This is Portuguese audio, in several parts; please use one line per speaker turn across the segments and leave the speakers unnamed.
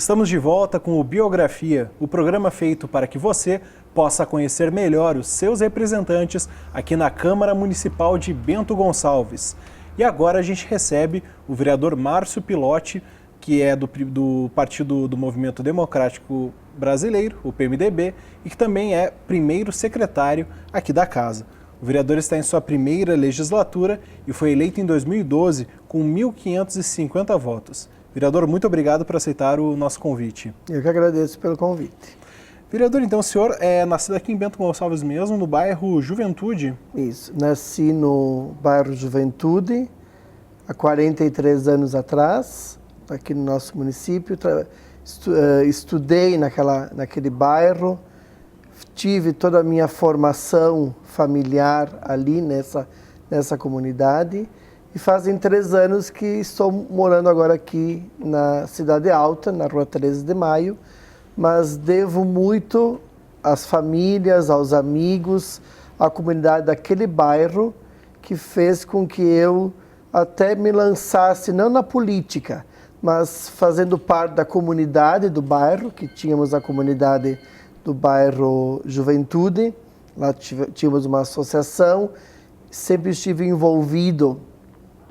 Estamos de volta com o Biografia, o programa feito para que você possa conhecer melhor os seus representantes aqui na Câmara Municipal de Bento Gonçalves. E agora a gente recebe o vereador Márcio Pilotti, que é do Partido do Movimento Democrático Brasileiro, o PMDB, e que também é primeiro secretário aqui da casa. O vereador está em sua primeira legislatura e foi eleito em 2012 com 1.550 votos. Vereador, muito obrigado por aceitar o nosso convite.
Eu que agradeço pelo convite.
Vereador, então o senhor é nascido aqui em Bento Gonçalves mesmo, no bairro Juventude?
Isso, nasci no bairro Juventude há 43 anos atrás, aqui no nosso município. Estudei naquele bairro, tive toda a minha formação familiar ali nessa comunidade. E fazem 3 anos que estou morando agora aqui na Cidade Alta, na Rua 13 de Maio, mas devo muito às famílias, aos amigos, à comunidade daquele bairro, que fez com que eu até me lançasse, não na política, mas fazendo parte da comunidade do bairro, que tínhamos a comunidade do bairro Juventude, lá tínhamos uma associação, sempre estive envolvido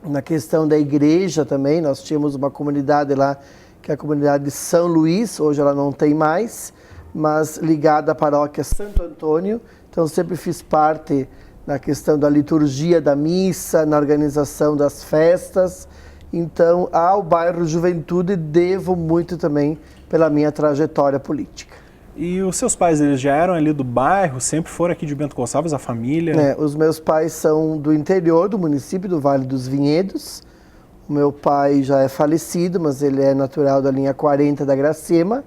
na questão da igreja também. Nós tínhamos uma comunidade lá, que é a comunidade de São Luís, hoje ela não tem mais, mas ligada à paróquia Santo Antônio. Então sempre fiz parte na questão da liturgia da missa, na organização das festas. Então ao bairro Juventude devo muito também pela minha trajetória política.
E os seus pais, eles já eram ali do bairro, sempre foram aqui de Bento Gonçalves, a família?
Os meus pais são do interior do município, do Vale dos Vinhedos. O meu pai já é falecido, mas ele é natural da linha 40 da Gracema,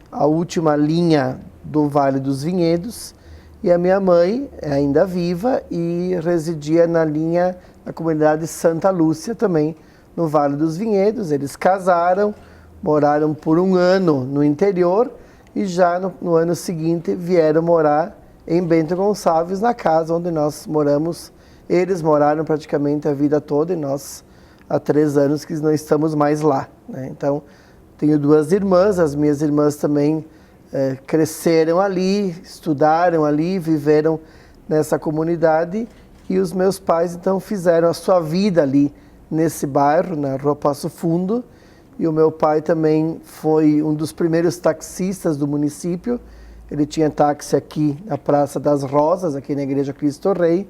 a última linha do Vale dos Vinhedos. E a minha mãe é ainda viva e residia na comunidade Santa Lúcia, também no Vale dos Vinhedos. Eles casaram, moraram por 1 ano no interior, e já no ano seguinte vieram morar em Bento Gonçalves, na casa onde nós moramos. Eles moraram praticamente a vida toda e nós há 3 anos que não estamos mais lá, né? Então, tenho 2 irmãs, as minhas irmãs também cresceram ali, estudaram ali, viveram nessa comunidade, e os meus pais então fizeram a sua vida ali nesse bairro, na Rua Passo Fundo. E o meu pai também foi um dos primeiros taxistas do município. Ele tinha táxi aqui na Praça das Rosas, aqui na Igreja Cristo Rei,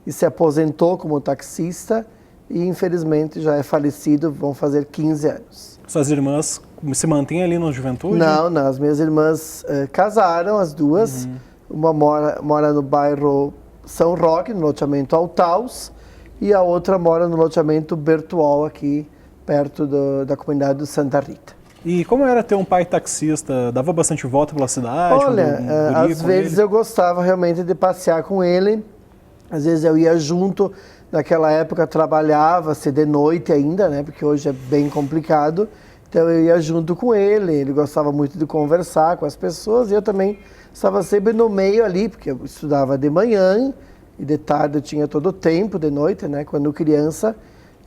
e se aposentou como taxista e infelizmente já é falecido, vão fazer 15 anos.
Suas irmãs se mantêm ali na Juventude?
Não, as minhas irmãs casaram, as duas. Uma mora no bairro São Roque, no loteamento Altaus, e a outra mora no loteamento Bertuol, aqui perto da comunidade do Santa Rita.
E como era ter um pai taxista? Dava bastante volta pela cidade?
Olha, às vezes eu gostava realmente de passear com ele. Às vezes eu ia junto. Naquela época trabalhava-se de noite ainda, né? Porque hoje é bem complicado. Então eu ia junto com ele. Ele gostava muito de conversar com as pessoas. E eu também estava sempre no meio ali, porque eu estudava de manhã e de tarde eu tinha todo o tempo, de noite, né? Quando criança.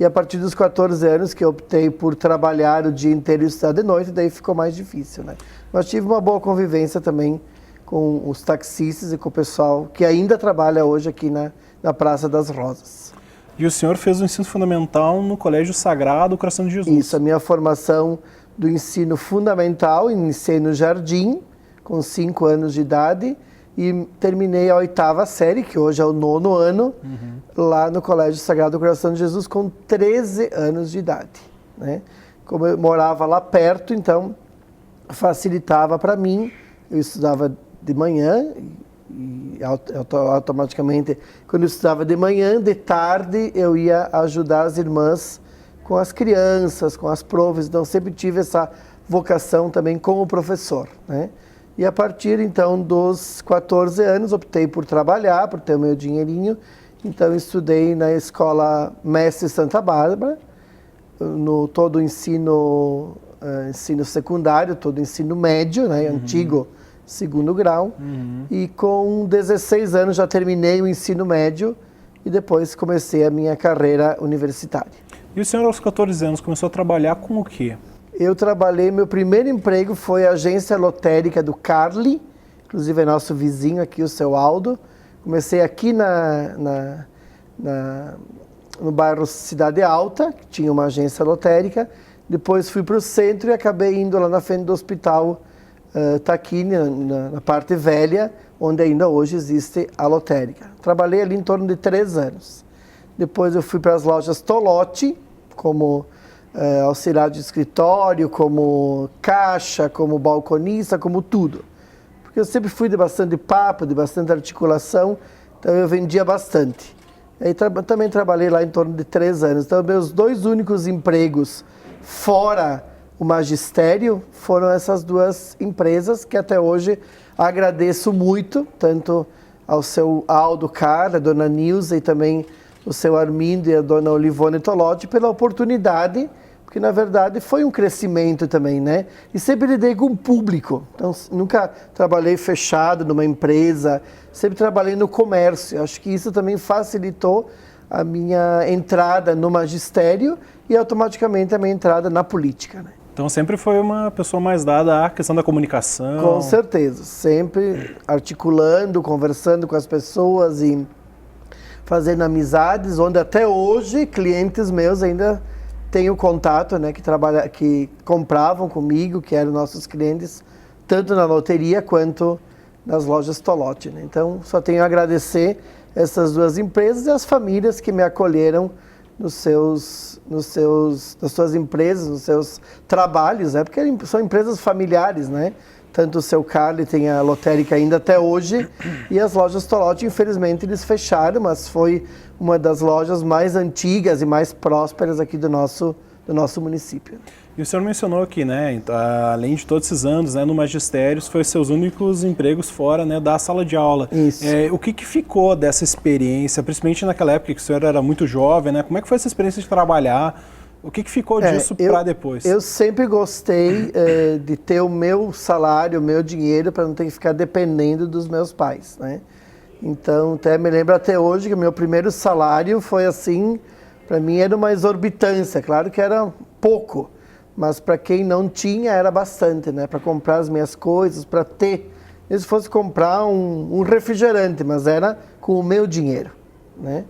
E a partir dos 14 anos que eu optei por trabalhar o dia inteiro e estudar de noite, daí ficou mais difícil, né? Mas tive uma boa convivência também com os taxistas e com o pessoal que ainda trabalha hoje aqui na Praça das Rosas.
E o senhor fez o ensino fundamental no Colégio Sagrado Coração de Jesus?
Isso, a minha formação do ensino fundamental, iniciei no Jardim, com 5 anos de idade, e terminei a 8ª série, que hoje é o 9º ano, lá no Colégio Sagrado Coração de Jesus, com 13 anos de idade, né? Como eu morava lá perto, então facilitava para mim. Eu estudava de manhã e automaticamente, quando eu estudava de manhã, de tarde eu ia ajudar as irmãs com as crianças, com as profs. Então sempre tive essa vocação também como professor, né? E a partir, então, dos 14 anos, optei por trabalhar, por ter o meu dinheirinho. Então, estudei na Escola Mestre Santa Bárbara, no todo o ensino secundário, todo o ensino médio, né, antigo 2º grau. E com 16 anos já terminei o ensino médio e depois comecei a minha carreira universitária.
E o senhor, aos 14 anos, começou a trabalhar com o quê?
Eu trabalhei, meu primeiro emprego foi a agência lotérica do Carli, inclusive é nosso vizinho aqui, o seu Aldo. Comecei aqui no bairro Cidade Alta, que tinha uma agência lotérica. Depois fui para o centro e acabei indo lá na frente do hospital Taquini, na parte velha, onde ainda hoje existe a lotérica. Trabalhei ali em torno de 3 anos. Depois eu fui para as lojas Tolotti, como auxiliar de escritório, como caixa, como balconista, como tudo. Porque eu sempre fui de bastante papo, de bastante articulação, então eu vendia bastante. Aí também trabalhei lá em torno de 3 anos. Então meus 2 únicos empregos fora o magistério foram essas 2 empresas que até hoje agradeço muito, tanto ao seu Aldo Carli, a dona Nilza e também o seu Armindo e a dona Olivone Tolotti pela oportunidade, porque na verdade foi um crescimento também, né? E sempre lidei com o público, então nunca trabalhei fechado numa empresa, sempre trabalhei no comércio. Acho que isso também facilitou a minha entrada no magistério e automaticamente a minha entrada na política, né?
Então sempre foi uma pessoa mais dada à questão da comunicação.
Com certeza, sempre articulando, conversando com as pessoas e fazendo amizades, onde até hoje clientes meus ainda tenho contato, né, que compravam comigo, que eram nossos clientes, tanto na loteria quanto nas lojas Tolotti, né? Então só tenho a agradecer essas 2 empresas e as famílias que me acolheram nas suas empresas, nos seus trabalhos, né? Porque são empresas familiares, né? Tanto o seu Carli tem a lotérica ainda até hoje e as lojas Tolotti, infelizmente, eles fecharam, mas foi uma das lojas mais antigas e mais prósperas aqui do nosso município.
E o senhor mencionou aqui, né, além de todos esses anos, né, no magistério, foi seus únicos empregos fora, né, da sala de aula.
Isso.
O que ficou dessa experiência, principalmente naquela época que o senhor era muito jovem, né? Como é que foi essa experiência de trabalhar? O que ficou disso para depois?
Eu sempre gostei de ter o meu salário, o meu dinheiro, para não ter que ficar dependendo dos meus pais, né? Então, até me lembro até hoje que o meu primeiro salário foi assim, para mim era uma exorbitância, claro que era pouco, mas para quem não tinha era bastante, né? Para comprar as minhas coisas, para ter. E se fosse comprar um refrigerante, mas era com o meu dinheiro, né?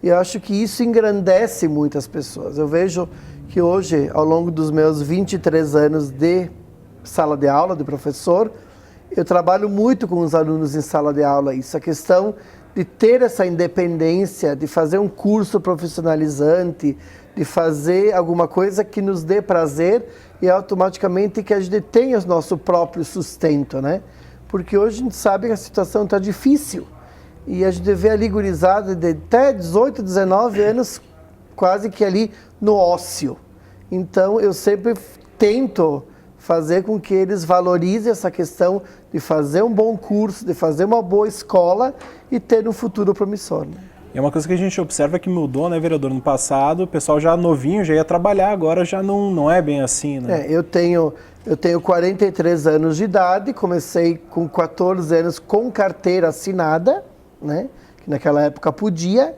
E eu acho que isso engrandece muitas pessoas. Eu vejo que hoje, ao longo dos meus 23 anos de sala de aula, de professor, eu trabalho muito com os alunos em sala de aula. Isso, a questão de ter essa independência, de fazer um curso profissionalizante, de fazer alguma coisa que nos dê prazer e automaticamente que a gente tenha o nosso próprio sustento, né? Porque hoje a gente sabe que a situação está difícil. E a gente vê ali gurizada de até 18, 19 anos, quase que ali no ócio. Então, eu sempre tento fazer com que eles valorizem essa questão de fazer um bom curso, de fazer uma boa escola e ter um futuro promissor, né?
É uma coisa que a gente observa que mudou, né, vereador? No passado, o pessoal já novinho, já ia trabalhar, agora já não é bem assim, né?
Eu tenho 43 anos de idade, comecei com 14 anos com carteira assinada, né? Que naquela época podia,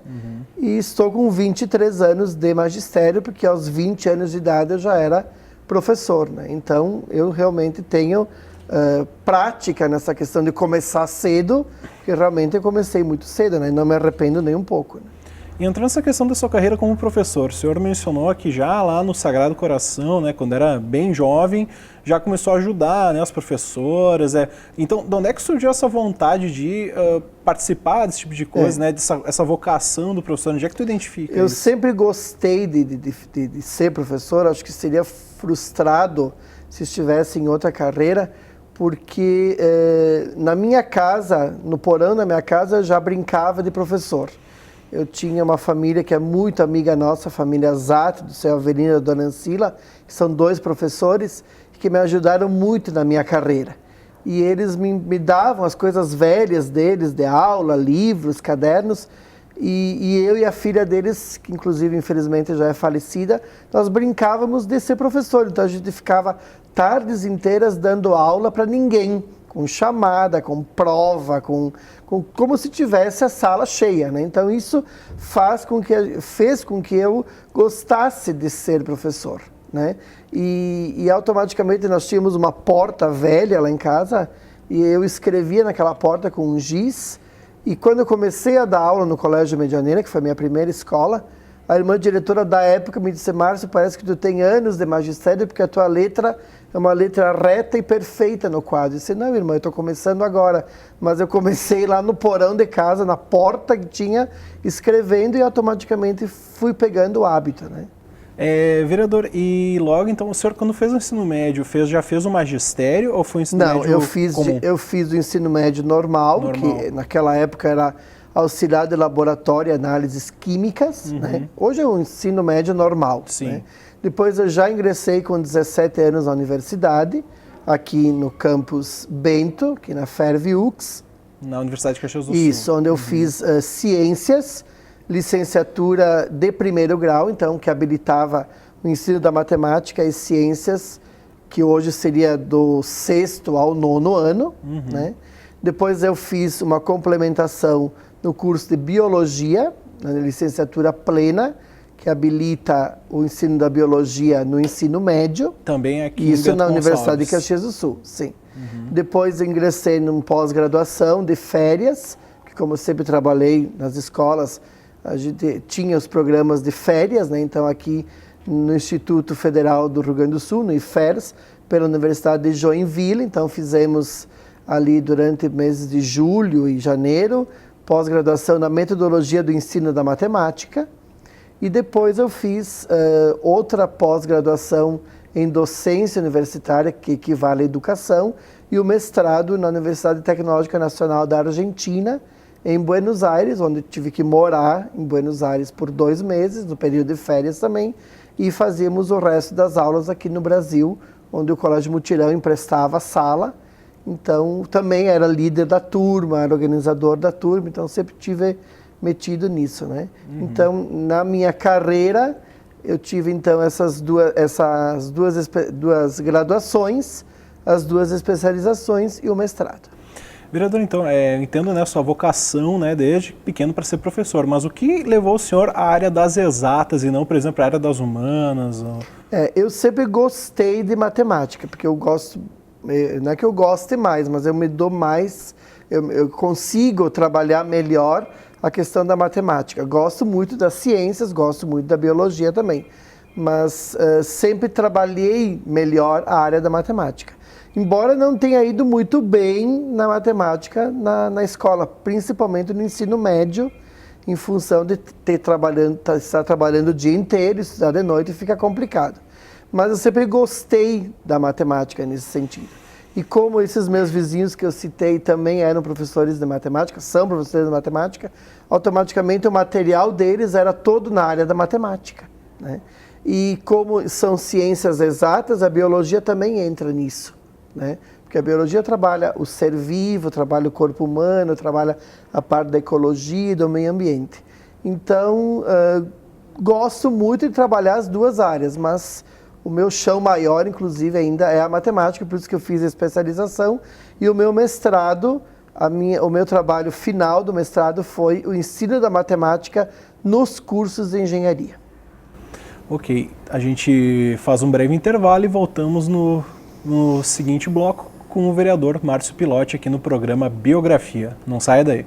e estou com 23 anos de magistério, porque aos 20 anos de idade eu já era professor, né? Então eu realmente tenho prática nessa questão de começar cedo, porque realmente eu comecei muito cedo, né? Não me arrependo nem um pouco, né?
E entrando nessa questão da sua carreira como professor, o senhor mencionou que já lá no Sagrado Coração, né, quando era bem jovem, já começou a ajudar, né, as professoras. Então, de onde é que surgiu essa vontade de participar desse tipo de coisa, né, essa vocação do professor? Onde é que tu identifica
Eu
isso?
sempre gostei de ser professor, acho que seria frustrado se estivesse em outra carreira, porque na minha casa, no porão da minha casa, eu já brincava de professor. Eu tinha uma família que é muito amiga nossa, a família Zat, do seu Avelino e da Dona Ancila, que são 2 professores que me ajudaram muito na minha carreira. E eles me davam as coisas velhas deles, de aula, livros, cadernos, e eu e a filha deles, que inclusive infelizmente já é falecida, nós brincávamos de ser professor. Então a gente ficava tardes inteiras dando aula para ninguém, com chamada, com prova, como se tivesse a sala cheia, né? Então isso fez com que eu gostasse de ser professor, né? E automaticamente nós tínhamos uma porta velha lá em casa e eu escrevia naquela porta com um giz. E quando eu comecei a dar aula no Colégio Medianeira, que foi a minha primeira escola, a irmã diretora da época me disse: Márcio, parece que tu tem anos de magistério porque a tua letra é uma letra reta e perfeita no quadro. Eu disse: não, irmã, eu estou começando agora. Mas eu comecei lá no porão de casa, na porta que tinha, escrevendo e automaticamente fui pegando o hábito, né?
Vereador, e logo então o senhor quando fez o ensino médio, já fez o magistério ou foi o ensino médio comum?
Eu fiz o ensino médio normal, que naquela época era auxiliar de laboratório e análises químicas, né? Hoje é um ensino médio normal.
Sim.
Né? Depois eu já ingressei com 17 anos na universidade, aqui no campus Bento, aqui na FERV-UX.
Na Universidade de Caxias do Sul.
Isso, onde eu fiz ciências, licenciatura de primeiro grau, então que habilitava o ensino da matemática e ciências, que hoje seria do 6º ao 9º ano, né? Depois eu fiz uma complementação no curso de biologia, na licenciatura plena, que habilita o ensino da biologia no ensino médio.
Também aqui
Isso
em Bento
na Universidade
Gonçalves.
de Caxias do Sul, sim. Depois ingressei numa pós-graduação de férias, que como eu sempre trabalhei nas escolas, a gente tinha os programas de férias, né? Então aqui no Instituto Federal do Rio Grande do Sul, no IFERS, pela Universidade de Joinville, então fizemos ali durante meses de julho e janeiro, pós-graduação na metodologia do ensino da matemática, e depois eu fiz outra pós-graduação em docência universitária, que equivale à educação, e o mestrado na Universidade Tecnológica Nacional da Argentina, em Buenos Aires, onde tive que morar em Buenos Aires por 2 meses, no período de férias também, e fazíamos o resto das aulas aqui no Brasil, onde o Colégio Mutirão emprestava a sala. Então, também era líder da turma, era organizador da turma, então sempre tive metido nisso, né? Então, na minha carreira, eu tive então essas duas graduações, as 2 especializações e o mestrado.
Vereador, então, entendo, né, sua vocação, né, desde pequeno para ser professor, mas o que levou o senhor à área das exatas e não, por exemplo, à área das humanas?
Eu sempre gostei de matemática, porque eu gosto, não é que eu goste mais, mas eu me dou mais, eu consigo trabalhar melhor a questão da matemática. Gosto muito das ciências, gosto muito da biologia também, mas sempre trabalhei melhor a área da matemática. Embora não tenha ido muito bem na matemática na escola, principalmente no ensino médio, em função de estar trabalhando o dia inteiro, estudar de noite, fica complicado. Mas eu sempre gostei da matemática nesse sentido. E como esses meus vizinhos que eu citei também eram professores de matemática, são professores de matemática, automaticamente o material deles era todo na área da matemática, né? E como são ciências exatas, a biologia também entra nisso, né? Porque a biologia trabalha o ser vivo, trabalha o corpo humano, trabalha a parte da ecologia e do meio ambiente. Então, gosto muito de trabalhar as 2 áreas, mas o meu chão maior, inclusive, ainda é a matemática, por isso que eu fiz a especialização. E o meu mestrado, o meu trabalho final do mestrado foi o ensino da matemática nos cursos de engenharia.
Ok, a gente faz um breve intervalo e voltamos no seguinte bloco com o vereador Márcio Pilotti aqui no programa Biografia. Não saia daí.